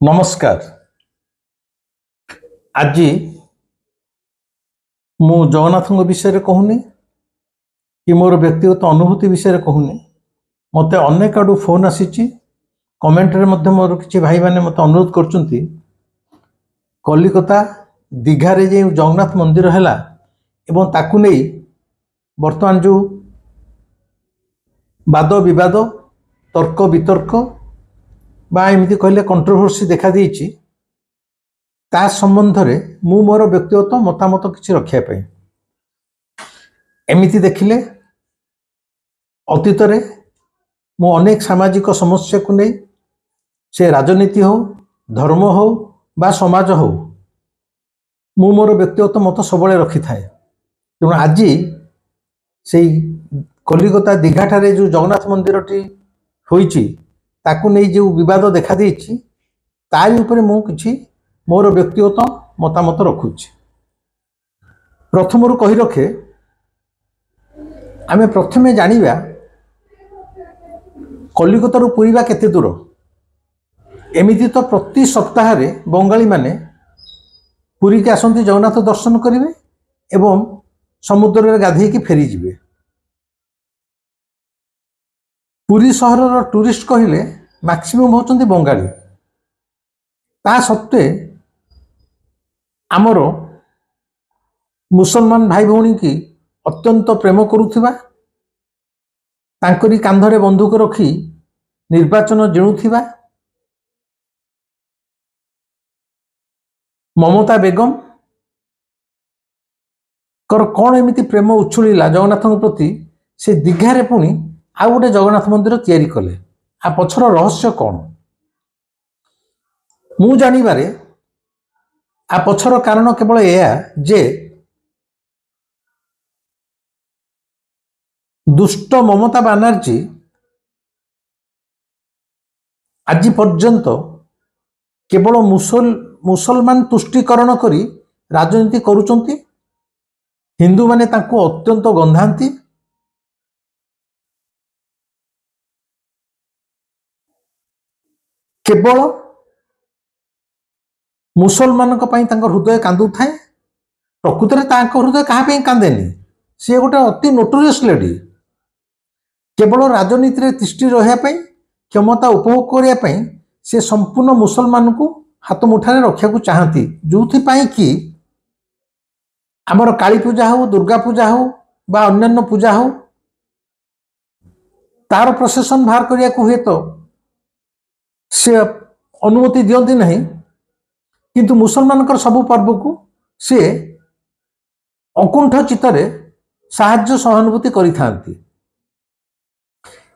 नमस्कार। आज मु जगन्नाथ विषय कहूनी कि मोर व्यक्तिगत अनुभूति विषय कहूनी। मत अनेक आड़ू फोन आसी कमेंट रे मध्य मोर किसी भाई मैंने मत अनुरोध करचुंती कलिकता दीघारे जो जगन्नाथ मंदिर है एवं ताकू नहीं वर्तमान जो वाद विवाद तर्क वितर्क बा एमती कहले कंट्रोवर्सी देखा देइछि ता संबंध रे मु मोर व्यक्तिगत मतामत किछि रखिया पे एमती देखिले अतीत रे मु अनेक सामाजिक समस्या को नहीं से राजनीति हो धर्म हो बा समाज हो मु मोर व्यक्तिगत मत सबले रखि थाए। तेणु आज से कलिकता दीघा ठारे जो जगन्नाथ मंदिर टी होइछि ताकू नहीं जो विवाद देखा देइछि तारी ऊपर मु किछि मोर व्यक्तिगत मतामत रखुछि। प्रथम कही रखे आमे प्रथमे जानिबा कलिकता रु पुरीबा केते दूर। एमिति तो प्रति सप्ताह रे बंगाली माने पुरी के आसंती जगन्नाथ दर्शन करिवे एवं समुद्र रे गाधे की फेरी जिवे। पुरी सहर टूरिस्ट कहले मैक्सिमम होचंती बंगाली। ता सत्वे आमर मुसलमान भाई भौणी की अत्यंत प्रेम करुथिबा तांकरी कांधरे बंदूक रखी निर्वाचन जिणुथिबा ममता बेगम कर कौन एमिति प्रेम उछुलिला जगन्नाथ प्रति से दीघारे पुणी आ गोटे जगन्नाथ मंदिर तैयारी कले। आ पछर रहस्य कौन मु जानिबारे आ पछर कारण केवल एया जे दुष्ट ममता बनर्जी आज पर्यंत केवल मुसलमान तुष्टिकरण करी राजनीति करुचंती। हिंदू माने तांको अत्यंत गंधांती। केवल मुसलमान हृदय कांदु थाए। प्रकृत में हृदय क्या कांदेनी। सी गोटे अति नोटोरियस लेडी। केवल राजनीति रे तिष्ठि रहिया क्षमता उपभोग करने से संपूर्ण मुसलमान को हाथ मुठारे रखा को चाहती। जो कि आमर काली पूजा हो दुर्गा पूजा हो बा अन्यान्य पूजा हो तार प्रोसेसन बाहर करिया को हुए तो से अनुमति दियंती नहीं, किंतु मुसलमान सबु पर्व को सी अकुंठ चित्तरे साहाय्य सहानुभूति करिथांती।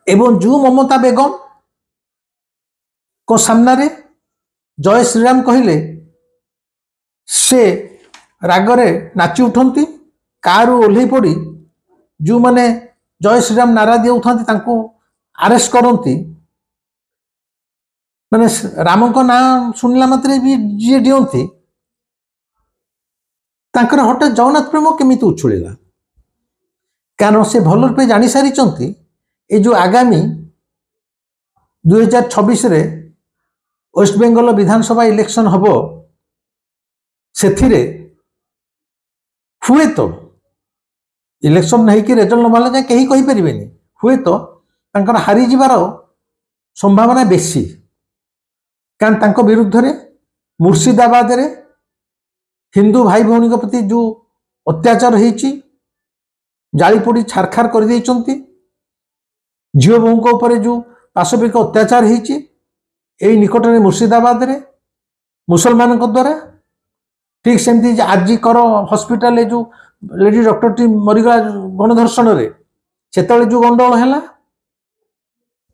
एवं जो ममता बेगम को सामने जय श्रीराम कहले से रागरे नाची उठंती। कार ओल्हे पड़ी जो माने जय श्रीराम नारा दिउथांती तांको अरेस्ट करती। माने राम को नाम सुनला मात्रे भी जी दियंती तांकर हटे जगन्नाथ प्रेम केमिति उछुलिला। कारण से भल रूपे जानी सारी ये जो आगामी 2026 रे वेस्ट बेंगल विधानसभा इलेक्शन हबो सेथिरे हुए तो इलेक्शन नहीं कि रिजल्ट न बाला जाए कहीं कहि परिबेनी। हुए तो तांकर हारी जिबार संभावना बेसी। कारण तांको विरुद्ध रे मुर्शिदाबाद रे हिंदू भाई भौणी प्रति जो अत्याचार होइछि जाली पोड़ी छारखार कर देइचंती। झील बों ऊपर जो पाशविक अत्याचार होइछि एई निकट में मुर्शिदाबाद रे मुसलमान द्वारा। ठीक सेमती आज कर हॉस्पिटल जो लेडी डॉक्टर टी मरीगला गणधर्षण रे सेतले जो गंडोल है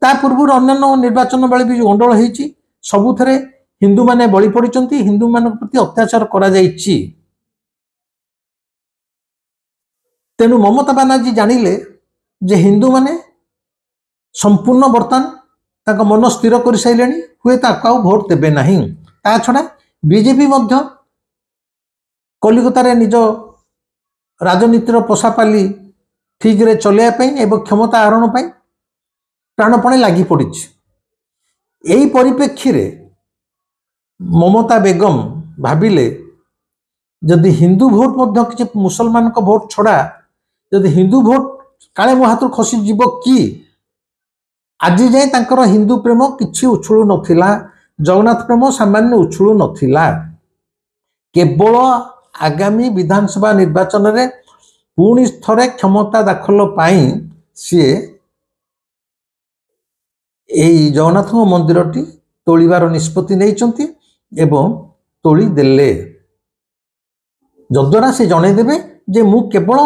ता पूर्व अन्य निर्वाचन बेले भी जो गंडोल होइछि सबुथरे हिंदू माने बलि पड़िचंती। हिंदू मान प्रति अत्याचार करा जाइछि। तेणु ममता बनर्जी जानिले जे हिंदू माने संपूर्ण बर्तमान ताका मन स्थिर कर साइलेनी। हुए ताका भोट देबे नहीं। ता छड़ा बीजेपी मध्य कलिकता रे निज राजनीतिर पोषापाली ठीक रे चलिया एवं क्षमता आहरण प्राणपणे लगी पड़ी। यही परिप्रेक्षी ममता बेगम भाविले जदि हिंदू भोट मध्य किसी मुसलमान को भोट छड़ा जदि हिंदू भोट काले मो हाथ खसी जीव कि आज जाए तांकर हिंदू प्रेम किछि उछुळु नथिला जगन्नाथ प्रेम सामान्य उछुळु नथिला केवल आगामी विधानसभा निर्वाचन रे पुणी थरे क्षमता दाखल पाई सी एई जगन्नाथ मंदिर टी तोलिबार निष्पत्ति नैचंती एवं तोली देले जद्वारा से जनईदेवे जे मु केवल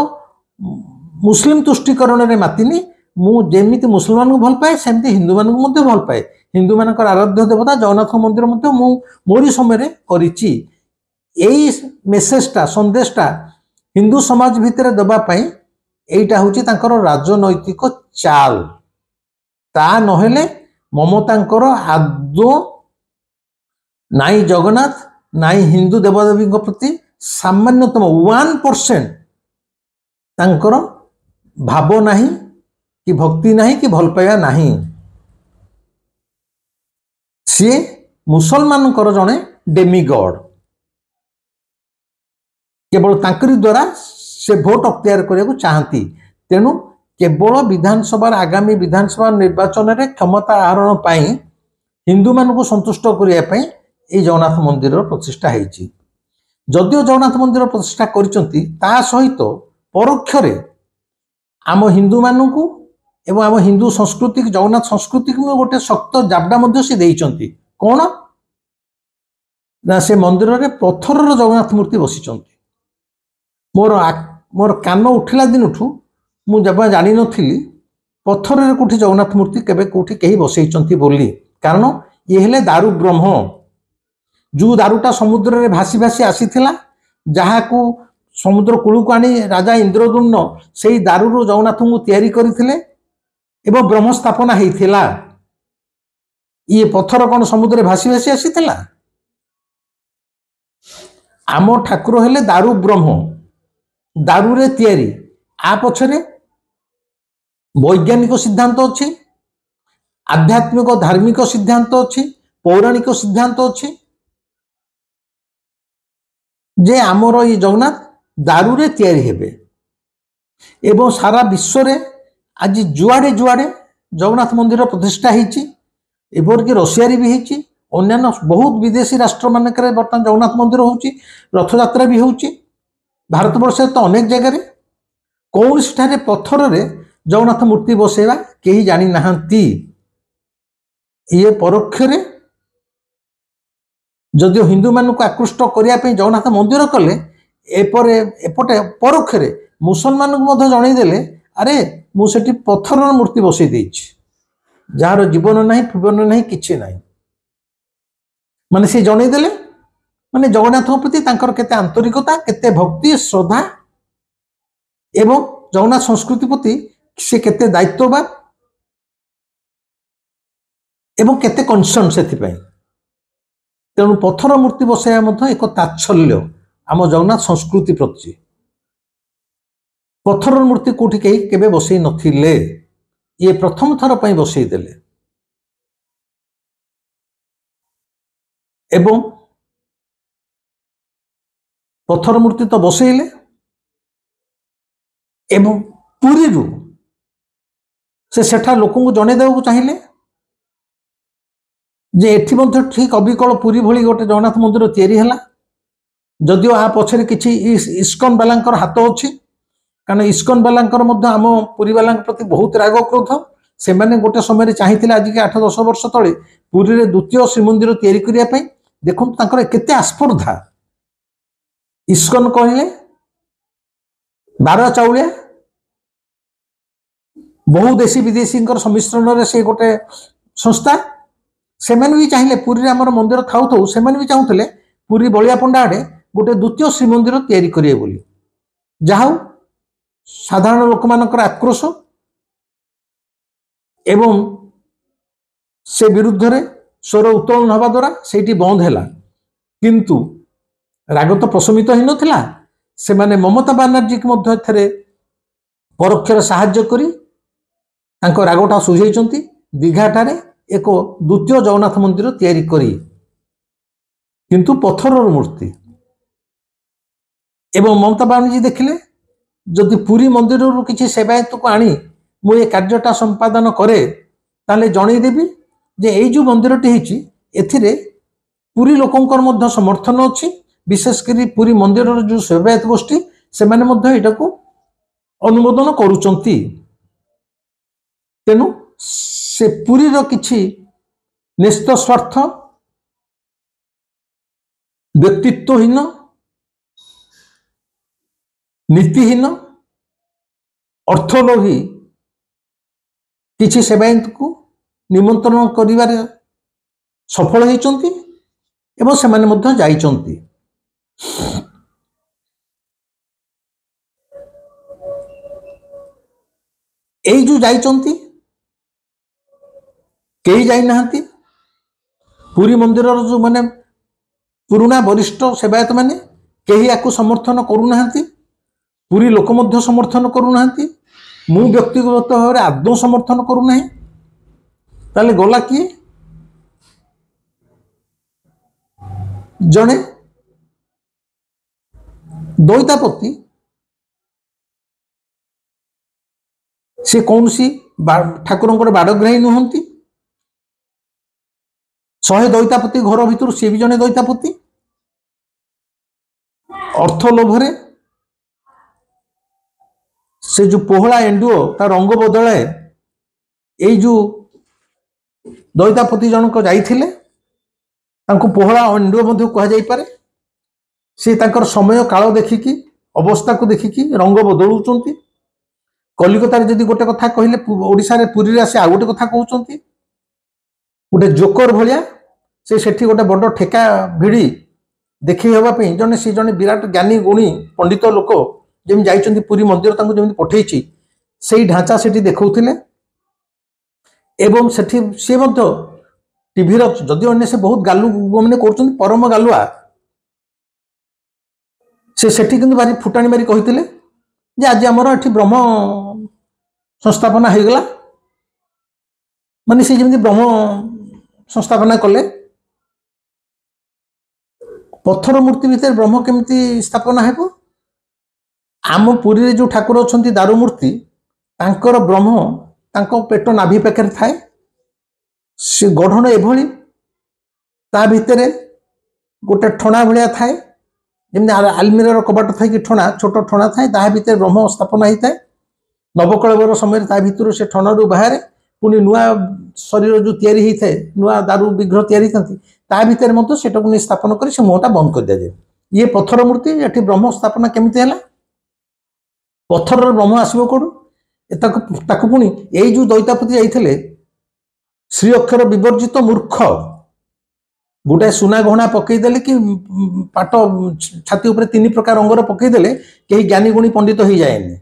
मुस्लिम तुष्टिकरण रे मातिनी मु जेमिति मुसलमान को भल पाए सेमती हिंदू मान को भल पाए हिंदू मान आराध्य देवता जगन्नाथ मंदिर मु मोरी समय करिछि एई मेसेजटा संदेशटा हिंदू समाज भितर देबा पई एइटा होछि तांकर राजनैतिक चाल ता नहेले ममतांकर आदो नाई जगन्नाथ नाई हिंदू देवदेवी प्रति सामान्यतम 1% तांकर भाव नाही कि भक्ति नाही कि भल पाया नाही सी मुसलमान जड़े डेमिगॉड केवल तांकरी द्वारा से भोट अख्तियार करने चाहती तेणु केवल विधानसभा आगामी विधानसभा निर्वाचन में क्षमता आहरण पाई हिंदू मान को संतुष्ट करने ये जगन्नाथ मंदिर प्रतिष्ठा होती जदिओ जगन्नाथ मंदिर प्रतिष्ठा करछंती ता सहित परोक्ष आम हिंदू मानू एवं आम हिंदू संस्कृति जगन्नाथ संस्कृति को गोटे शक्त जाबडा मध्य से देइछंती कौन ना से मंदिर रे पत्थर जगन्नाथ मूर्ति बसिछंती मोर कान उठिला दिन मु जब जानी नथिली पत्थर रे कोठी जगन्नाथ मूर्ति केबे कोठी कहीं बसैछंती बोली कारण ये हेले दारू ब्रह्म जो दारूटा समुद्र रे भासी भासी आसीथिला जहा को समुद्र कूल को आनी राजा इंद्रदुम्न से दारू जगन्नाथ को तैयारी करथिले एवं ब्रह्म स्थापना होता ये पत्थर कौन समुद्र भासी भासी आसीथिला आम ठाकुर हेले दारू ब्रह्म दारू रे तैयारी आ पछरे वैज्ञानिक सिद्धांत अच्छी आध्यात्मिक धार्मिक सिद्धांत अच्छी पौराणिक सिद्धांत अच्छी जे आमर ये जगन्नाथ दारू रे तैयारी हेबे एवं सारा विश्व रे आज जुआड़े जुआड़े जगन्नाथ मंदिर प्रतिष्ठा होती एपरिक रशिया भी होती अन्य बहुत विदेशी राष्ट्र मानक बर्तमान जगन्नाथ मंदिर होची रथयात्रा भी होची भारत वर्ष तो अनेक जगह कौन ठारे पत्थर रे जगन्नाथ मूर्ति बसेवा कहीं जानी नाहंती ये परोक्ष जदिओ हिंदू मान को आकृष्ट करने जगन्नाथ मंदिर कले एपटे परोक्ष मुसलमान को जनईदेले अरे मुझे पत्थर मूर्ति बसई देछि जार जीवन नहीं फीवन नहीं किछि नहीं माने से जनईदेले माने जगन्नाथ प्रति तांकर केते आंतरिकता केते भक्ति श्रद्धा एवं जगन्नाथ संस्कृति प्रति से केते दायित्ववान एवं केते कनसर्न से तेणु पत्थर मूर्ति बसाया एक तात्सल्य आम जगन्नाथ संस्कृति प्रति पत्थर मूर्ति कोठी कहीं केबे बसई नथिले ये प्रथम थर पर बसई देले एवं पत्थर मूर्ति तो बसईले एवं पुरी से सेठा लोक जन देवा चाहिए जे एठी मध्य ठीक अबिकल पुरी भली गोटे जगन्नाथ मंदिर तैयारी है जदिओ आ पछरे किछि इस्कन बालांकर हाथ अच्छी कारण इस्कन बालांकर मध्य आम पुरी बाला प्रति बहुत राग क्रोध से मैंने गोटे समय चाहिए आज के 8-10 वर्ष तले पुरी रे द्वितीय श्रीमंदिर तैयारी करने देखो तांकर केते आस्पर्धा इस्कन कहले 12 चाउलिया बहु देशी विदेशी सम्मिश्रण से गोटे संस्था से भी चाहिए पुरी रे आमर मंदिर थाउ थाउ से भी चाहूले पुरी बलिया पंडा आड़े गोटे द्वितीय श्रीमंदिर तैयारी करिए बोली जहाँ साधारण लोक मानकर आक्रोश एवं से विरुद्ध रे स्वर उत्तोलन हवा द्वारा से बंद है किंतु राग तो प्रशमित ही नथिला से माने ममता बानर्जी की मध्य एथरे परोक्षर साहाय्य करी तांको रागटा सुझाइछंती दीघाटारे एक द्वितीय जगन्नाथ मंदिर तैयारी करी किंतु पत्थर मूर्ति। एवं ममता बानर्जी देखिले जदि पुरी मंदिर किसी सेवायत को आनी मुझे कार्यटा संपादन करे ताले जनईदेवी जे ये जो मंदिरटी होती एथिरे पुरी लोकंकर मध्य समर्थन अच्छी, विशेषकर पुरी मंदिर जो सेवायत गोष्ठी से अनुमोदन करुचंती। तेणु से पुरी किछि निश्चित स्वार्थ व्यक्तित्वहीन नीतिहीन अर्थलोभी किछि सेवायत को निमंत्रण करिवारे सफल होइचंती एवं सेमाने मध्य जाइचंती। एई जो जाइचंती केही जाई नाहंती। पुरी मंदिर जो माने पुराना वरिष्ठ सेवायत माने केही याकू समर्थन करू नाहंती, पुरी लोक मध्य समर्थन करू नाहंती, मु व्यक्तिगत भाव में आदौ समर्थन करू नाही। ताले गला किए जड़े द्वैतापति से कौन सी ठाकुर बाड़ग्राही नुहंती। 100 द्वैतापति घर भितर सी भी जड़े द्वैतापति अर्थ लोभरे से जो पोहला एंडुओ ता रंग बदलाए ये जो द्वैतापति जनक जाइथिले तांको पोहला एंडुओ मध्य कहा जाई पारे। से तांकर समय काल देखिकी अवस्था को देखिकी रंग बदलुचंती। कलिकतार जदि गोटे कथा कहले ओडिशा रे पुरी रे से आ गोटे कथा कहउचंती। गोटे जोकर भलिया से सेठी गोटे बड़ ठेका भिड़ी देखि हेबा पे जने से जने विराट ज्ञानी गुणी पंडित लोक जेम जाइचंती पुरी मंदिर तांको जेम पठेइची सेही ढांचा सेठी देखौथिले। एवं सेठी से मध्य टीवी रो जदि अन्य से बहुत गालू माने करचंती परम गालुआ से सेठी किंतु भारी फुटाणी मारी कहिथिले जे आज हमर एठी ब्रह्म संस्थापना हो गला। माने से जेमती ब्रह्म संस्थापना कले पत्थर मूर्ति भितर ब्रह्म केमती स्थापना हेबो। आम पुरी रे जो ठाकुर अछंती दारू मूर्ति तांकर ब्रह्म तांको पेट नाभि पाखे थाए। से गढ़न एभली ता भितरे गोटे ठणा भलिया थाए जेमती आलमीरार कबाट थाए कि ठणा छोट ठणा थाए ता भितर ब्रह्म स्थापना होता है। नवकलेवर समय ता भितर से ठणारू बाहर पुणी नुआ शरीर जो तैयारी होता है नुआ दारू विग्रह तैयारी था ता भितर मत से स्थापन कर से मुहटा बंद कर दिया जाए। ये पत्थर मूर्ति ये ब्रह्म स्थापना केमती है पत्थर ब्रह्म आसब कौटू पुणी यही जो द्वैतापति जाइए श्री अक्षर विवर्जित मूर्ख गोटाए सुना गहना पकईदे कि पाट छाती उपर 3 प्रकार रंगर पकईदे कहीं ज्ञानी गुणी पंडित हो जाएनि।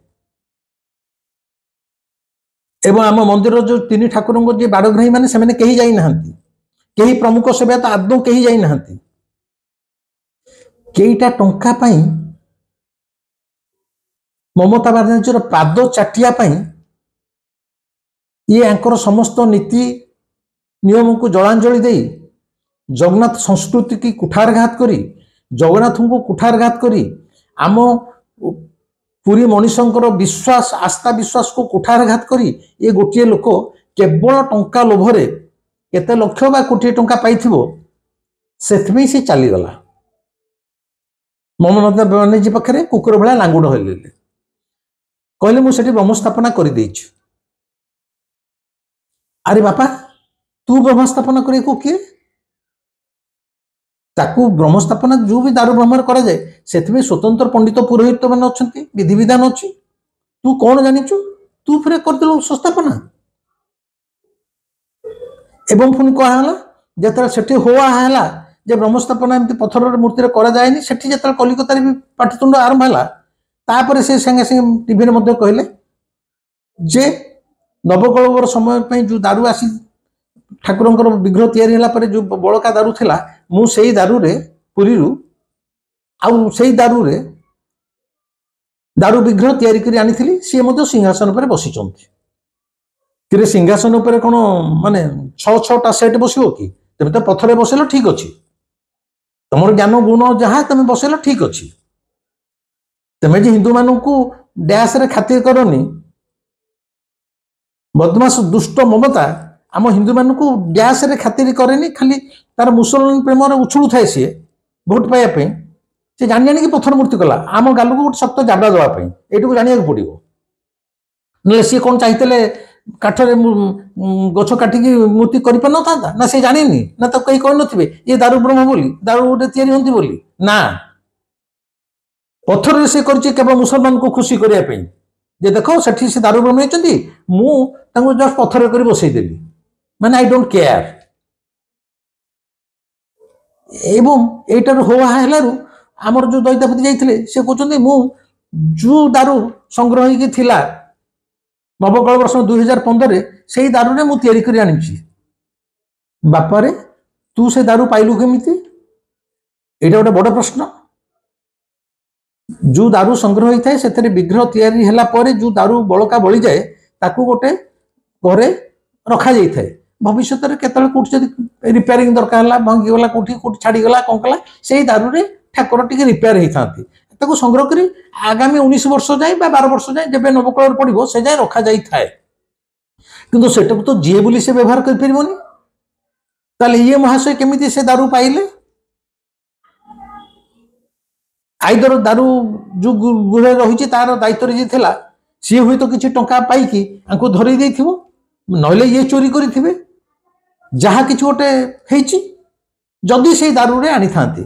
एवं आम मंदिर जो 3 ठाकुर जी बाड़ग्राही मैंने से कहीं जाई नाहंती, कहीं प्रमुख सेवा तो आदौ कहीं जाई नाहंती। केईटा टंका पाई ममता बानर्जी पाद चाटिया पाई ये आंकर समस्त नीति नियम को जलांजलि दे जगन्नाथ संस्कृति की कुठारघात करी जगन्नाथ को कुठारघात करी आम पुरी मनीषंकर विश्वास आस्था विश्वास को कुठारघात करी ये गोटे लोक केवल टंका लोभरे केते लक्ष बा कोटी टंका पाइथिबो सेथमे से चलीगला। ममता बानर्जी पाखे कुकुर भाया लांगुड़ होले कहले मुझे ब्रह्म स्थापना कर देइछु। अरे बापा तू ब्रह्म स्थापना करे को किए ताकू ब्रह्म स्थापना जो भी दारू ब्रह्म करा जाए से स्वतंत्र पंडित पुरोहित मान अच्छा विधि विधान अच्छी तू कौन जानिचु तू फिर करदेलु संस्थापना। एवं पुणी कहला जिते से होला जे ब्रह्म स्थापना एमती पत्थर मूर्ति करा जाएनी सेठी जिते कलिकतार भी पाटितुंड आरंभ है तापर से संगे संगे टीवी में कहले जे नवकलेवर समय पे जो दारू आसी ठाकुर विग्रह तैयारी जो बड़का दारू थिला मु सेई दारू रे पुरी आउ सेई दारू रे दारू विग्रह तैयारी करी आनी सी मध्य सिंहासन पर बसीचंती। कि सिंहासन उपर कौन माने 6-6टा सेट बसो कि तेज तो पथर बसलो ठीक अच्छे तुम ज्ञान गुण जहाँ तुम बसैल ठीक अच्छे तुम्हें जे हिंदू मान डैश रे खातिर करनी बदमाश दुष्ट ममता आम हिंदू मान डैश रे खातिर करे खाली तार मुसलमान प्रेम उछुलू थाए सी भोट पाइबा से जानी जाणी पत्थर मूर्ति कला आम गाल को गोटे शक्त जाबड़ा देवाई ये जाना पड़ो ना सी कौन चाहिए काठर गछ काटिकी मूर्ति कर पार था ना सी जानी ना तो कहीं कही थे ये दारू ब्रह्म बोली दारू गोटे तैयारी बोली ना पत्थर से केवल मुसलमान को खुशी करने जे देखो सेठी से दारू ब्रह्म होती मुझे जस्ट पत्थर कर बसईदेली माने आई डोंट केयर एवं एटार होआ हेलारू आमर जो दैतापति जाइथिले से कहते जो दारू संग्रह होगी थिला नवकल वर्ष 2015 से दारू मु तैयारी कर आनी बापारे तू से दारू पाइलु केमिति एटा गोटे बड़ प्रश्न जो दारू संग्रह होता है से विग्रह तैयारी हैला परे जो दारू बड़का बड़ी जाए ताकू गोटे घरे रखा जाई थाए भविष्य में केतले कोठी जदी रिपेयरिंग दरकार हला भांगी गला कोठी कोठी छाड़ी गला कोन कला सेही दारू रे ठाकुर टिके रिपेयर होई थांती ताकू संग्रह करी आगामी 19 वर्ष जाए बा 12 वर्ष जाए जेबे नवकल पड़िबो से जाए रखा जाई थाए किंतु सेटक तो जे बोली से व्यवहार कर परिबोनी ताले ये महाशय केमिति से दारू पाइले आईदर दारू जो गुड़े रही तार दायित्व जे थिला सी हुई तो किसी टंका पाइकी आंको धरई देथिबो नहले ये चोरी करिथिबे जहा किछि गोटे हेछि जदि से दारू रे आनी थांती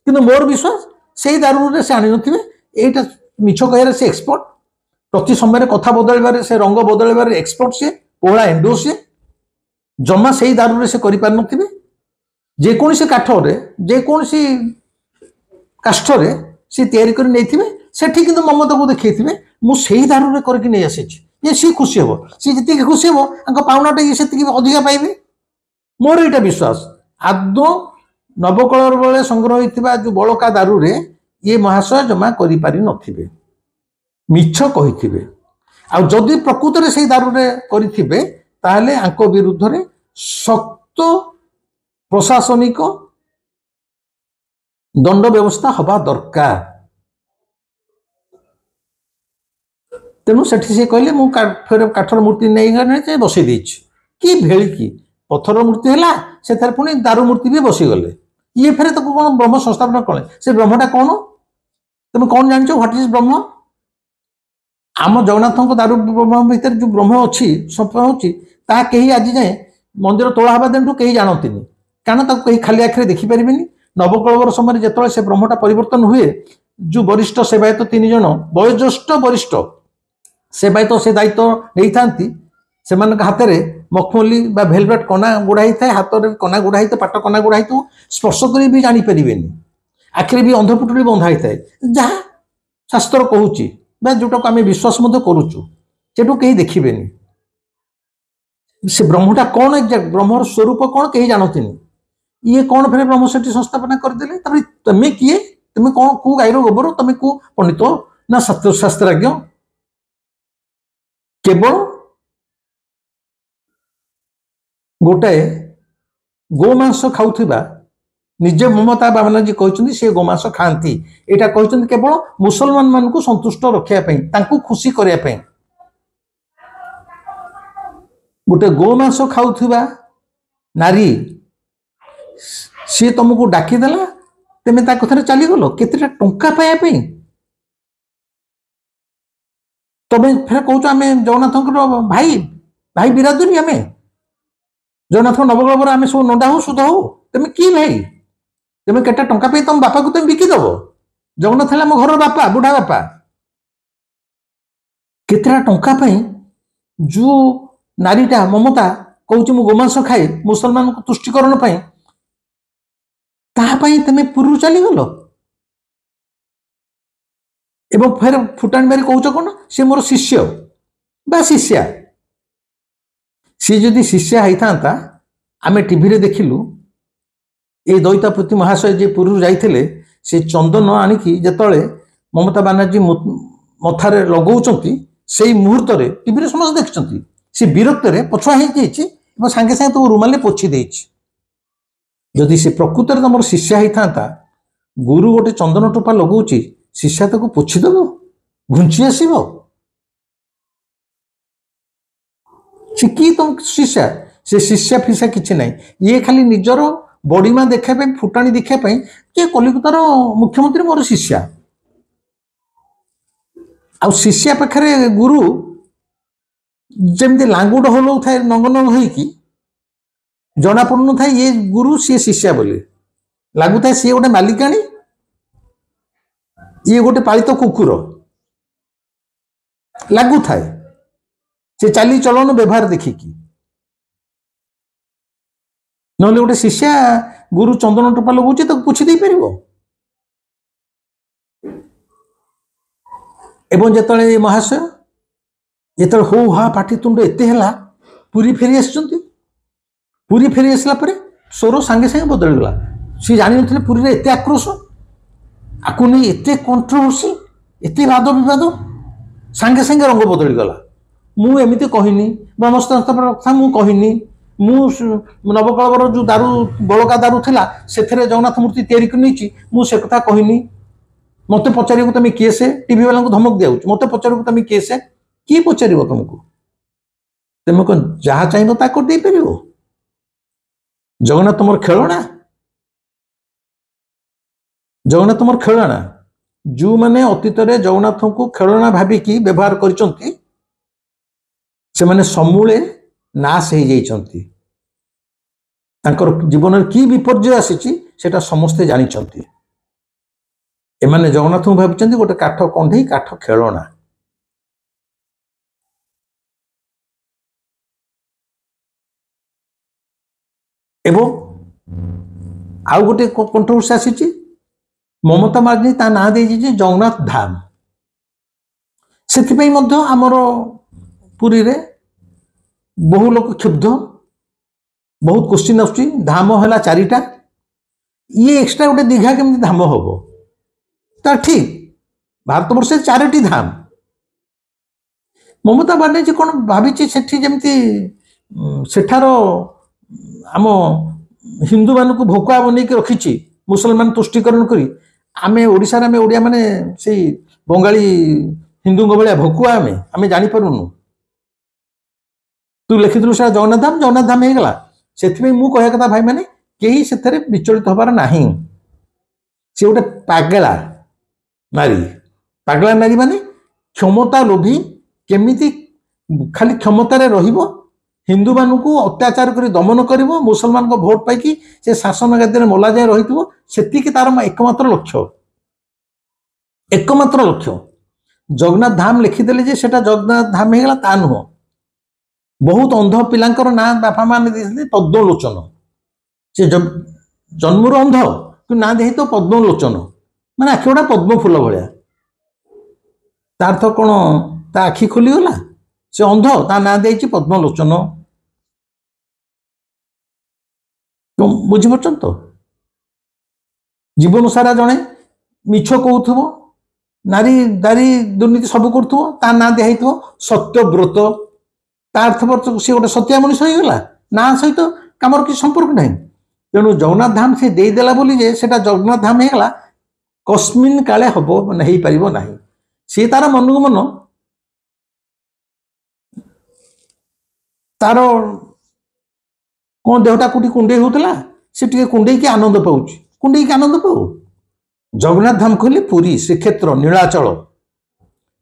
किंतु मोर विश्वास से दारू रे से आनी नथिबे एटा मिछ कहरे से एक्सपर्ट प्रति समय कथा बदलबारे से रंग बदलबारे एक्सपर्ट से पोहला एंडो से जमा से दारू रे से करि पार नथिबे जे कोनसी काठरे जे कोनसी काष्ठरे सी तैयारी कर नहीं सेठी किंतु ममता को देखिए मुझे दारू रे करके नहीं आसी ये सी खुशी हम सी जी खुशी हम पाउनाटा ये से अधिका पाइबे मोर यहाँ विश्वास आदौ नवकल बेले संग्रह होता जो बड़का दारू रे ये महाशय जमा करि नथिबे मिछ कहिथिबे आ जदि प्रकृत रे से दारू रे करिथिबे ताहले आंको विरुद्ध रे सख्त प्रशासनिक दंड व्यवस्था हवा दरकार तेणु सेठी से कहले मु फिर काठर मूर्ति नहीं बसई देछि कि भेली की पत्थर मूर्ति है से पुणी दारू मूर्ति भी बसी गले ये फेर तो कौन ब्रह्म संस्थापन कले से ब्रह्मटा कौन तुम कौन जान व्हाट इज ब्रह्म आम जगन्नाथ दारू ब्रह्म भितर जो ब्रह्म अच्छी सफल होता कहीं आज जाए मंदिर तोला हवा दिन कहीं जानती कारण कहीं खाली आखिरे देखिपारे नवकलवर समय जो से ब्रह्मटा परिवर्तन हुए जो वरिष्ठ सेवायत 3 जन वयोज्येष्ठ वरिष्ठ सेवायत से दायित्व नहीं था से हाथ में मखमली बा भेलवेट कना गुड़ाई था हाथ में कना गुड़ाई पाट कना गुड़ाई स्पर्श कर भी जानीपारे आखिरी भी अंधपुटुड़ी बंधा है जहाँ शास्त्र कहूँ जोटा को आम विश्वास करुचु सेठू कहीं देखिए से ब्रह्मटा कौन एक्जाक्ट ब्रह्मर स्वरूप कौन कहीं जानती ये कौन फिर ब्रह्म सेठी संस्थापना करदे तुम्हें किए तुम्हें कौन कु गाईर गोबर तुम्हें कु पंडित ना शास्त्रज्ञ केवल गोटे गोमांस खाऊथिबा निजे ममता बामनाजी कहते से गोमांस खाती यहाँ कहते केवल मुसलमान मान को संतुष्ट रखापी खुशी करने गोटे गोमांस खाऊथिबा नारी सी तुमको डाकीदेला तुम कथार चलीगल केतेटा टंका पाइबा तुम्हें फिर कह आम जगन्नाथ भाई भाई बिरादरी आम जगन्नाथ नवकल पर आम सब नंदा हो सुध हो तुम्हें कि भाई तुम्हें केटा टंका पे तुम बापा को तुम बिकिदेव जगन्नाथ है घर बापा बुढ़ा बापा केतेटा टंका जो नारीटा ममता कहूँ मु गोमांस खाए मुसलमान को तुष्टिकरण तुम्हें पूर्व चलीगल एवं फिर फुटाणी मारी कौच कौन सी मोर शिष्य बा शिष्या सी जदि शिष्या होता आम टीवी देखिलु ये दैतापति महाशय जी पूर्व जाइए से चंदन आणिकी जिते ममता बानार्जी मथारे लगौंट से मुहूर्त टीवी समस्त देखते सी विरक्त पछुआ हो सांगे सांगे तो रुमाल पोछि देछि जदि से प्रकृत में तुम शिष्या ही था गुरु गोटे चंदन टोपा लगौच शिष्या ताको पोछीदेव घुंची आसब से कि तुम शिष्या से शिष्या फिसा किसी ना ये खाली निजर बड़ीमा देखापी फुटाणी देखापी जे कलिकतार मुख्यमंत्री मोर शिष्या आ शिष्या पाखे गुरु जमी लांगुड़ हलौ थाए नंगन होईकी जना पड़न था ये गुरु सी शिष्या बोली लगुता है सी गोटे मालिकाणी ये गोटे पालित कुकुर लगु थाए से चाली चलन व्यवहार देखिकी ना गोटे शिष्या गुरु चंदन टोपा लगुचे तो पूछी दे पार एवं जिते महाशय जिते हो हा पाटितुंड एत है पुरी फेरी पुरी फेरी आसला स्वर सांगे सांगे बदलगला सी जानी थे पुरी में एत आक्रोश आपको नहीं एत कंट्रोवर्सी एत वाद बद सांगे सांगे रंग बदलगला मुझे कहनी ब्रह्मस्त्र कथा मुझे कहनी नवकलवर जो दारू बड़का दारू था से जगन्नाथ मूर्ति तैयारी से कथा कहनी मत पचार तुम किए से टीवी वाला धमक दिया मत पचार तुम किए से किए पचार तुमको तुम कौन जहाँ चाहिए ता कर दे पार जगन्नाथ तुम खेलना जगन्नाथ तुम खेलना जो मैंने अतीत में जगन्नाथ को खेलना भाविकी व्यवहार कर समूले नाश हो जाती जीवन की विपर्य आसी समस्ते जानते एमाने जगन्नाथ को भावी गोटे काठ कंढे काठ खेलना एवं आउ गोटे कंट्रोवर्सी आसी ममता मार्जी ता ना दे जगन्नाथ धाम से आमर पुरी रे बहु लोग क्षुब्ध बहुत क्वेश्चन आसुची धाम है चारिटा ये एक्सट्रा गोटे दीघा केमती धाम हम तो ठीक भारत वर्ष चारोटी धाम ममता बानर्जी कौन भावी सेठी सेठार आम हिंदू मान को भोकुआ बनई रखी मुसलमान तुष्टिकरण करी आमे ओडिशा रे ओडिया माने से बंगाली हिंदू भाया भोकुआ आमे जानी पारुनु तू लिखिलु से जगन्नाथ धाम होगा से कह कथा भाई मैंने कहीं से विचलित हबार ना सी गोटे पागला नारी माने क्षमता लोभी केमिति खाली क्षमतार रहिबो हिंदू मान को अत्याचार कर दमन कर मुसलमान को भोट पाई से शासन गादी में मला जाए रही से तार एकमात्र लक्ष्य जगन्नाथ धाम लिखिदेले जे सेटा जगन्नाथ धाम होगा ता नुह बहुत अंध पिलांकर ना बापा मान पद्मलोचन से जन्मर अंध कि ना दे तो पद्मलोचन माने आखि गोटा पद्म फूल भाया तार तो कौन ता आखि खोलीगला से अंध ता ना दे पद्मलोचन बुझीपार तो जीवन सारा जड़े मिछ कहूब नारी दारी दुर्नीति सब कर ना दिखाई सत्यव्रत तार्थ सी गोटे सत्या मनीष होगा ना सहित कमर किसी संपर्क ना तेणु जगन्नाथ धाम से देदेला बोली जे सेटा जगन्नाथ धाम होगा कस्मिन काले हम नहीं पार ना सी तार मन को मन तार कौन देहटा कौटी कुंडे होता सी टे कुंडे की आनंद पाँच कुंडे की आनंद पाऊ जगन्नाथ धाम कहले पुरी श्रीक्षेत्र नीलाचल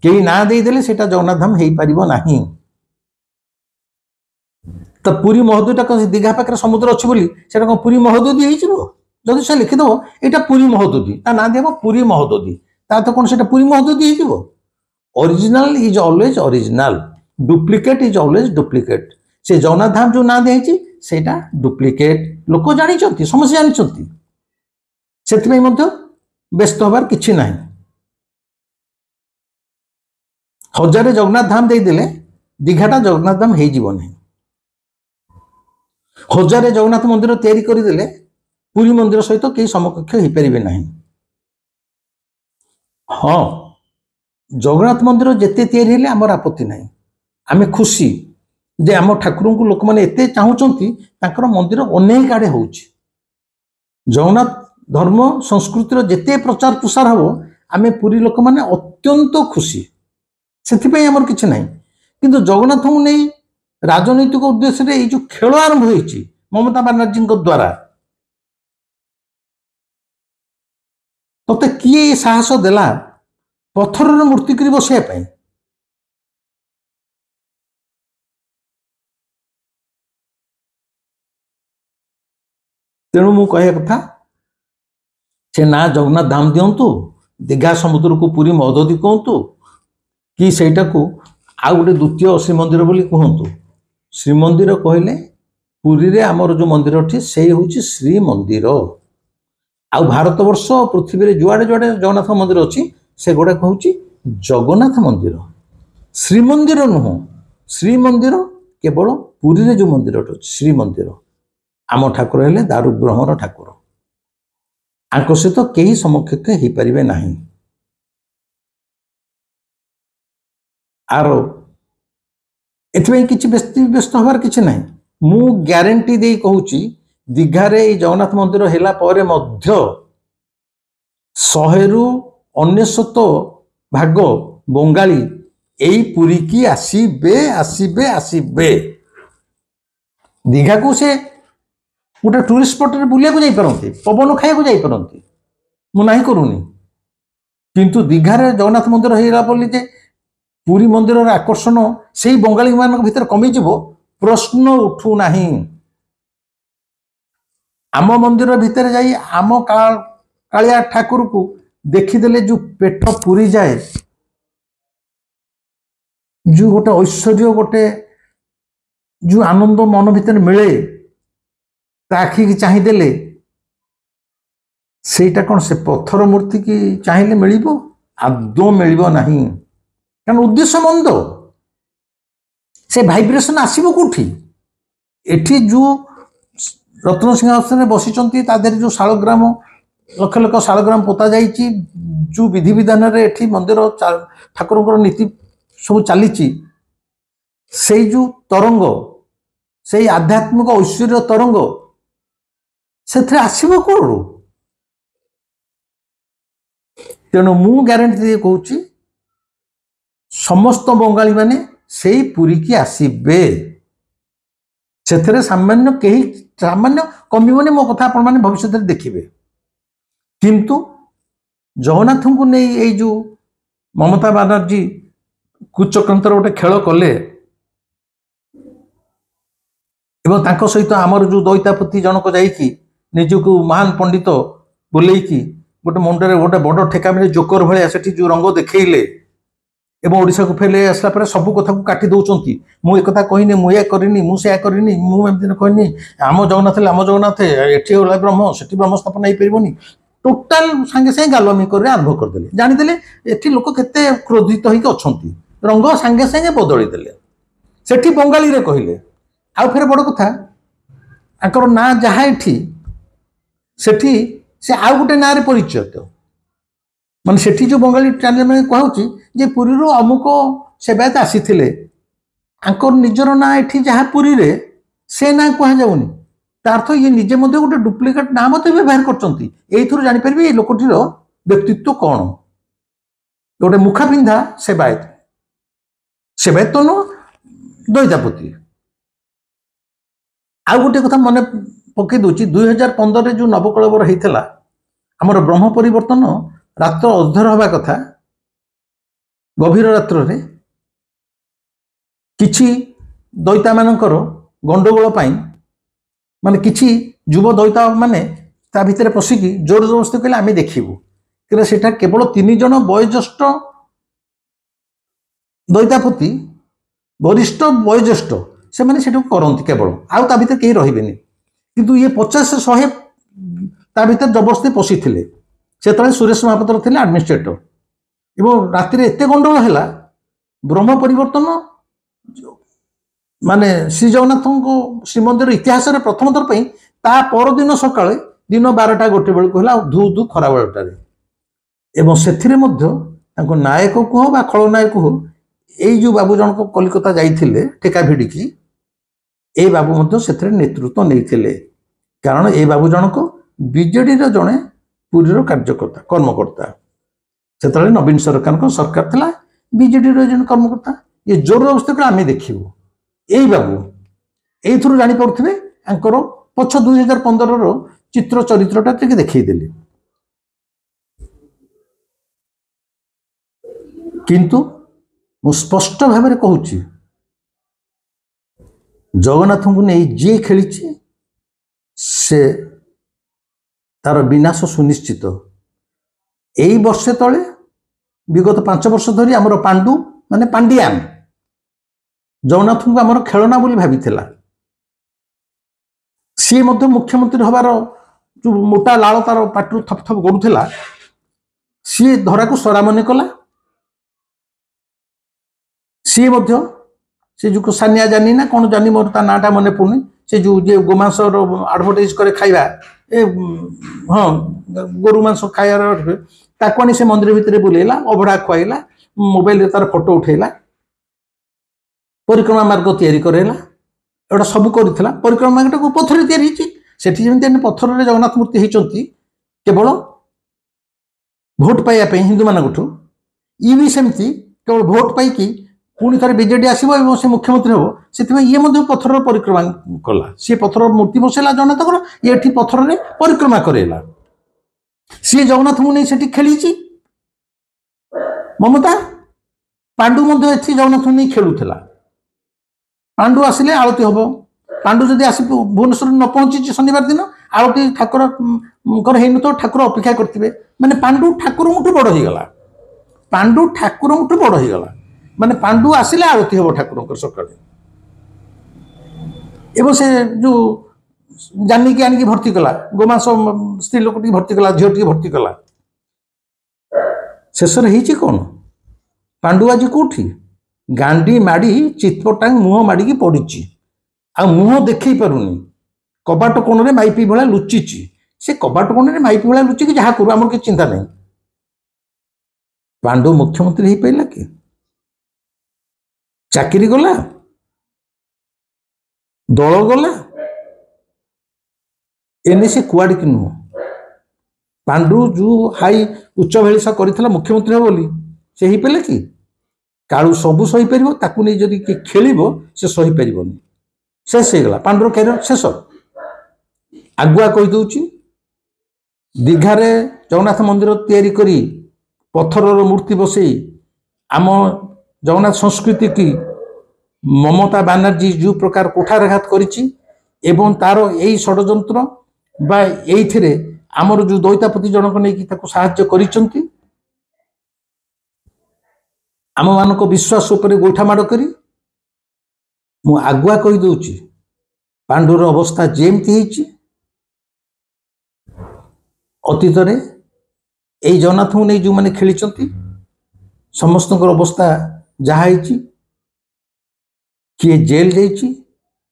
कहीं ना देदेले सेटा जगन्नाथ धाम हो पार ना तो पुरी महोदय दीघा पाखे समुद्र अच्छी बोली से पुरी महोदधी होदी से लिखिदेव यहाँ पुरी महोदधी ता ना दिया पुरी महोदधी ता तो कौन से पुरी महोदधी हो original is always original duplicate is always duplicate से जगन्नाथ धाम जो ना दिखाई सेटा डुप्लिकेट लोक जानी समस्त जानी से व्यस्त हबार किछि ना हजार जगन्नाथ धाम देदेले दीघाटा जगन्नाथ धाम हो नहीं हजार जगन्नाथ मंदिर तैयारी करदेले पुरी मंदिर सहित कई समकक्ष हो पारे ना हाँ जगन्नाथ मंदिर जिते तैयारी आमर आपत्ति ना आम खुशी जे आम ठाकुर को लोक मैंने एत चाहूँगी मंदिर अनेक आड़े हो जगन्नाथ धर्म संस्कृतिर जेते प्रचार प्रसार हम आम पुरी लोक मैंने अत्यंत खुशी से आमर कि ना कि जगन्नाथ को नहीं राजनैतिक उद्देश्य ये जो खेल आरंभ होती ममता बानार्जी द्वारा तोते किए साहस देला पत्थर मूर्ति कर बसैया तेणु मु कह कथा से ना जगन्नाथ धाम दिंतु दीघा समुद्र को पूरी मददी कहतु कि सेटा को आउ गोटे द्वितीय श्रीमंदिर बोली कहतु श्रीमंदिर कहले पुरी रे आमर जो मंदिर अच्छी से हूँ श्रीमंदिर आ भारत वर्ष पृथ्वी जुआड़े जुआड़े जगन्नाथ मंदिर अच्छी से गुड़ाक हूँ जगन्नाथ मंदिर श्रीमंदिर नुह श्रीमंदिर केवल पुरी रे जो मंदिर अच्छी श्रीमंदिर आम ठाकुर हेले दारुब्रह्मर ठाकुर आंक सहित कई समकक्ष हो पारे ना आर एथि किसी व्यस्त हबार किसी ना मु ग्यारंटी दे कहूँ दीघारे जगन्नाथ मंदिर हैला परे मध्य 100 रु 99 भाग बंगाली एई पुरी की आसीबे आसीबे आसीबे दीघा को से गोटे टूरिस्ट स्पॉट रे बुलिया को जाई परंती पवन खाया को जाई परंती मु नाही करूनी किंतु दीघारे जगन्नाथ मंदिर हैला बोली जे पुरी मंदिर आकर्षण से बंगाली मान भीतर कमी जीवो प्रश्न उठू नाही आम मंदिर भितर जाई आम कालिया ठाकुर को देखीदेले जो पेट पूरी जाए जो गोटे ऐश्वर्य गोटे जो आनंद मन भितर मिले आखि की चाहिदेले सेटा कौन से पत्थर मूर्ति की चाहिए मिल आदौ मिल ना कारण उद्देश्य मंद से भाइब्रेशन आसब कौटी एठी जो रत्न सिंहासन बसी जो शालग्राम लक्ष लक्ष शालग्राम पोता जाइए जो विधि विधान एठी मंदिर ठाकुर नीति सब चली से जो तरंग से आध्यात्मिक ऐश्वर्य तरंग से आसब कौन तेणु मु ग्यारंटी दे कहूँ समस्त बंगाली माने से पुरी की आसबे से सामान्य कहीं सामान्य कमिबनी मो कथा आपण माने भविष्य देखिए किंतु जगन्नाथ को नहीं ये जो ममता बानार्जी कुचक्रांतर गोटे खेल कले एवं सहित आमर जो दैतापति जनक जाइकी निजक महान पंडित बोलेकी गोटे मुंडे गोटे बड़ ठेका मिले जोकर भाया से जो रंग देखले एवं ओडिशा को फेले आसला पर सब कथा को काटी दौरान मुझे एक कहनी मुझे करनी मुझे करनी मुझे कहनी आम जगन्नाथ एटी गला ब्रह्म से ब्रह्म स्थापना हो पारनि टोटाल सांगे सांगे गालुआमी कर आरंभ करदे जानीदे ये लोक केते क्रोधित होइक अछंती रंग सांगे सांगे बदलीदे सेठी बंगाली रे कहले आउ फेर बड़ कथा आकर ना जहाँ एठी सेठी से आउ गोटे ना रे परिचय मान सेठी जो बंगाली चैनल में कहूँ जे पुरी अमुक सेवायत आसी आंकर निजर ना एठी जहाँ पुरी रे से ना कहुनि तार्थ ये निजे मध्य गोटे डुप्लिकेट ना मत व्यवहार कर जापर ये लोकटीर व्यक्तित्व कौन गोटे मुखा पिंधा सेवायत सेवायत तो नुह दैतापति आउ गोटे कथा मन पकई दूची 2015 जो नवकलवर होता आमर ब्रह्म परिवर्तन रात्र अधर हवा कथा गभीर रात्र रे किछि दैता मानकर गंडगोल माने किछि युव दैता माने ता भितर पशिकी जोर जबरदस्ती कहले आमे देखिबू कि सेटा केवल 3 जन वयोज्येष्ठ दैतापति वरिष्ठ वयोज्येष्ठ से माने सेटा करंती केवल आउ ता भितर केही रहिबेनी किंतु ये 50-100 ता भितर जबरदस्ती पशी थिले से सुरेश महापात्र थे एडमिनिस्ट्रेटर एवं राति एत गंडगोल है ब्रह्म परिवर्तन माने श्री जगन्नाथ श्रीमंदिर इतिहास प्रथम थर ता परदिन सका दिन 12टा गोटे बेलू है धू धू खरा बेलटार एवं से नायक कह बा खलनायक हो यही जो बाबू जनक कलिकता जाइए ठेका भिड़िकी ए बाबू से नेतृत्व नहीं कारण ए बाबू जनक बीजेडी जड़े पुरीर कार्यकर्ता कर्मकर्ता से नवीन सरकार थिला बीजेडी जन कर्मकर्ता ये जोर जबरदस्ती आम देखू यही बाबू यही जापे आंकर पछ 2015 चित्र चरित्रटा देखदेली किंतु मु स्पष्ट भाव में कहूँ जगन्नाथ को नहीं जी खेली से तार विनाश सुनिश्चित यही वर्षे तले विगत 5 वर्ष धरी आमर पांडु माने पांडियान जगन्नाथ को आमर खेलना बोली भाभी सी मुख्यमंत्री हबार जो मोटा लाल तार पाटू थप थप गड़ूला सी धरा को सरा मन कला सी से जो सानिया जानी ना कौन जानी मोर ता नाटा मन पड़ुनी से जो गोमांस आडभर्टाइज करे खाइबा ए हाँ गोरु मांस खाइबार ताकू से मंदिर भितर बुलेला अभड़ा खुआइला मोबाइल तार फोटो उठेला परिक्रमा मार्ग तैयारी करेला एटा सब करथिला परिक्रमा मार्ग को पत्थर तैयारी हिची सेठी जेमते पत्थर रे जगन्नाथ मूर्ति हिचंती केवल भोट पाइया पे हिंदू मानकठू ई भी सेमती केवल भोट पाई की पुणी थे बीजेडी आसो से मुख्यमंत्री हम से ये पत्थर परिक्रमा कला सी पत्थर मूर्ति बसैला जगन्नाथ ये पत्थर में परिक्रमा करेला सी जगन्नाथ को नहीं सेठी खेली ममता पांडु जगन्नाथ को नहीं खेलुला पांडु आसिले आरती हम पांडु जदि आसी भुवनेश्वर न पहुंची शनिवार दिन आरती ठाकुर होन तो ठाकुर अपेक्षा करते माने पांडु ठाकुर बड़ होगा पांडु ठाकुर बड़ होगा माने पांडु आसिले आरती हम ठाकुर सकाल एवं से जो जानी की आनिकी भर्ती कला गोमांस स्त्री लोक भर्ती कला झील भर्ती कला शेष कौन पांडु आज कौटी गांडी माड़ी चितपटांग मुह माड़ी पड़ी आ मुह देख पारुनी कबाट कोण में माइपी भाया लुचि से कबाट कोण में माइपी भाया लुचिकी जहाँ करू आम किसी चिंता नहीं पांडु मुख्यमंत्री हो पारा कि चाकरी गला दल गला एने से कुआड़ की नुह पांडु जो हाई उच्च भेषा कर मुख्यमंत्री बोली से ही पारे कि कालू सबू सही पार ताकू नहीं जदि किए खेल से सही पार शेष होगा पांडुर कैरियर शेष आगुआ कहीदे दीघारे जगन्नाथ मंदिर तैयारी करी पत्थर मूर्ति बसई आम जगन्नाथ संस्कृति की ममता बनर्जी जो प्रकार कुठारघात करिछि एवं तार यही षड्यंत्र बा एइथिरे आमर जो दैतापति जनक नहीं ताको साहाय्य करिसंती आम मानक विश्वास उपरे गोइठा माड़ करी मु आगुआ कही दउछि पांडुर अवस्था जेमती हिछि अतीत रे एई जगन्नाथ को नहीं जो माने खेलिचंती समस्त अवस्था जहाँ हिछि किए जेल जाइछि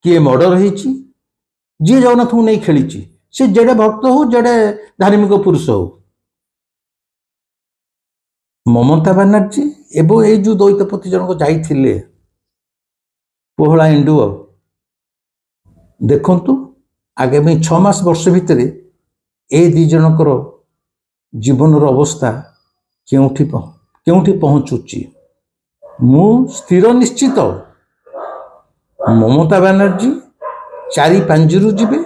किए मर्डर होइछि जी जगन्नाथ को नहीं खेली से जेडे भक्त हो जेडे धार्मिक पुरुष हो ममता बनर्जी एवं ये जो दैतपति जनक जाइथिले पोहला इंडुओ देखंतु आगामी 6 मास वर्ष भितर ए दी जनकर जीवन अवस्था केउठी पहुंचुची मु स्थिर निश्चित ममता बनर्जी 4-5 जीवे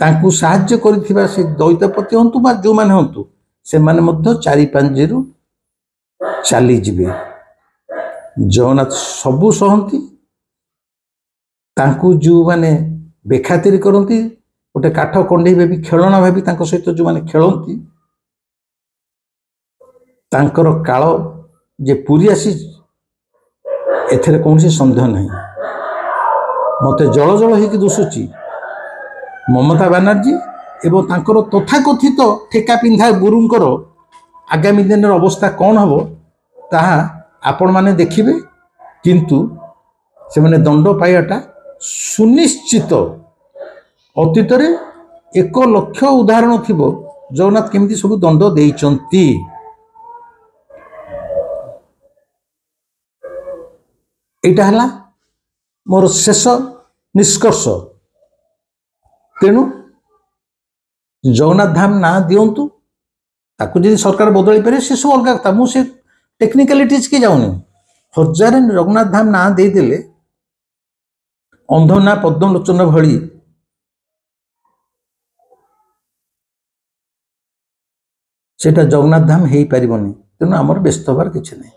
तांकु साहाय्य करिथिबा से दैतपति हंतु बा जो माने हंतु से माने मध्य 4-5 चली जीवे जगन्नाथ सबू सहती तांकु जो माने बेखातिर करती गोटे काठ कंडे भाभी खेलना भाभी सहित जो माने खेलती तांकर काल जे पूरी आसी एथरे कौन सन्देह नहीं मते जल जल होगी दुसुची ममता बनर्जी एवं तांकर तथाकथित ठेका पिंधा गुरुंकर आगामी दिन अवस्था कौन हम ताहा आपण माने देखिबे किंतु से माने दंड पाइबाटा सुनिश्चित अतीत रे 1 लाख उदाहरण थिबो जगन्नाथ केमिति सब दंड देइचंती एटा हला मोर शेष निष्कर्ष तेणु जगन्नाथ धाम ना दिंतु ताकू जब सरकार बदल पारे से सब अलग कथा मुझे टेक्निकालिटीज के जाऊनी 1000 जगन्नाथ धाम ना देदेले अंध ना पद्मलोचन भली सेटा जगन्नाथ धाम हो पारनि तेणु आमर व्यस्त हबार किसी नहीं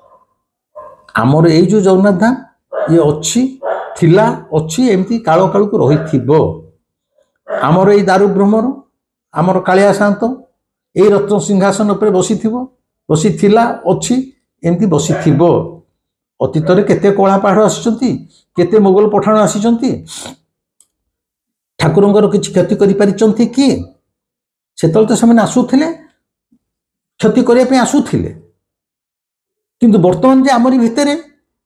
आमर ये जो जगन्नाथ धाम ये अच्छी थिला अच्छी एमती काल काल को रही आमर ये दारु भ्रमर आमर कालिया शांत ये रत्न सिंहासन उपर बसी थिला अच्छी एमती बसी अतीत केते कला पहाड़ आसी केते मोगल पठाण आसी ठाकुर किसी क्षति कर कि से तो आसुले क्षति करने आसुले किंतु बर्तमान जे आमरी भितर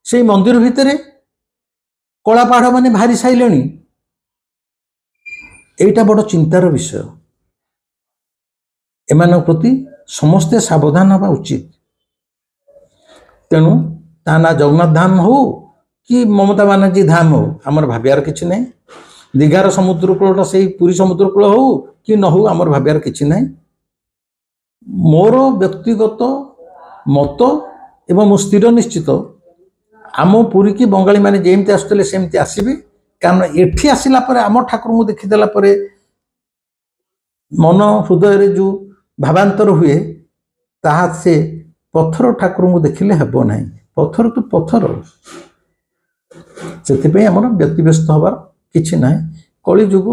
से मंदिर भितर कला पहाड़ माने भारी साइले एटा बड़ चिंतार विषय एमान प्रति समस्ते सावधान हवा उचित तेणु ता ना जगन्नाथ धाम हो कि ममता बानार्जी धाम हो आमर भावियार किछि नहीं दीघार समुद्र कूलटा से पुरी समुद्र कूल हो कि न हो आमर भावियार किछि नहीं मोर व्यक्तिगत मत एवं मु स्थिर निश्चित आम पुरी की बंगाली माने जेमती आसुले सेमती आसबे कारण एठी आसिला परे आम ठाकुर को देखीदेला परे मन हृदय जो भावांतर हुए ताहा से पत्थर ठाकुर को देखिले हेबो नहीं पत्थर तो पत्थर से आम व्यक्तिव्यस्त हबार किछि ना कली जुग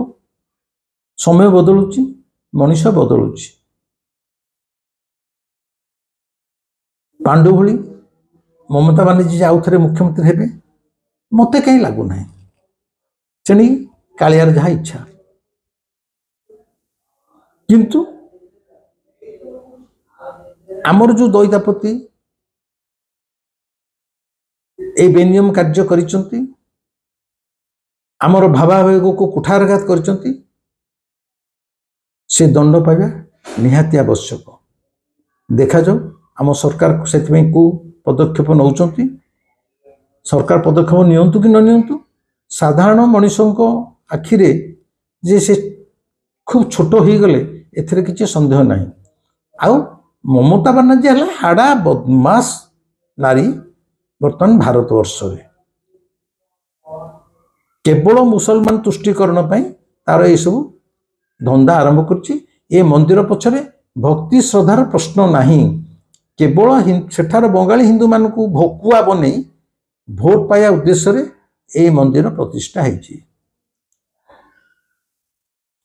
समय बदलुची मनुष्य बदलुची पांडु भली ममता बानार्जी आउ थे मुख्यमंत्री हेबे मत कहीं लगुना तेणी कालियार जहाँ इच्छा किंतु आमर जो दैतापति ए बेनियम कार्य करिसंती आमर भावावेग को कुठारघात करिसंती से दंड पाइबा निहाती आवश्यक देखा जाऊ आम सरकार से को पदक्षेप नौचंती सरकार पदक्षेप नियंतु कि न नियंतु साधारण मनुष्यों आखिरे जे से खूब छोट हो गले एथिरे किसी संदेह नहीं आउ ममता बानार्जी है हाड़ा बदमाश नारी बर्तमान भारतवर्ष केवल मुसलमान तुष्टिकरण तार ये सब धंदा आरंभ कर मंदिर पछरे भक्ति श्रद्धार प्रश्न नहीं केवल सेठार बंगाली हिंदू मान को भकुआ बन भोट पाया उद्देश्य ये मंदिर प्रतिष्ठा है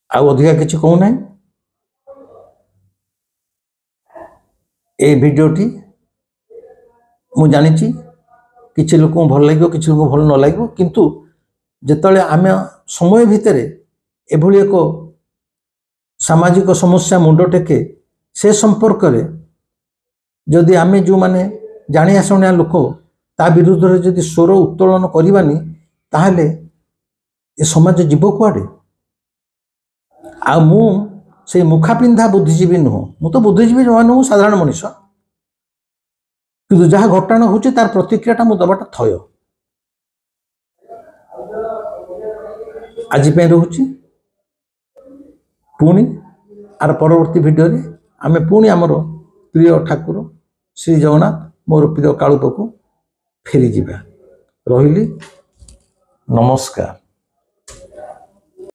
अधिका किसी कहूना ये भिडियोटी मु जानी किसी लोक भल लगे किसी लोक भल न लगे किंतु जिते आम समय भितर एभली एक सामाजिक समस्या मुंड टेके से संपर्क में जदि आम जो माने जानिया शुणिया लोक ता विरुद्ध में जदि स्वर उत्तोलन करवानी ताहले ए समाज जीव कुआडे आ मु से मुखा पिंधा बुद्धिजीवी नुह मु तो बुद्धिजीवी जमा नुह साधारण मनुष्य किंतु जहाँ घटना होची तार प्रतिक्रियाटा मु दबाटा थय आज रोची पुणी आर परवर्ती भिडियो रे आमे पुणी आमर प्रिय ठाकुर श्री जगन्नाथ मोर प्रिय कालुपको फेरी जिबा रहिली नमस्कार।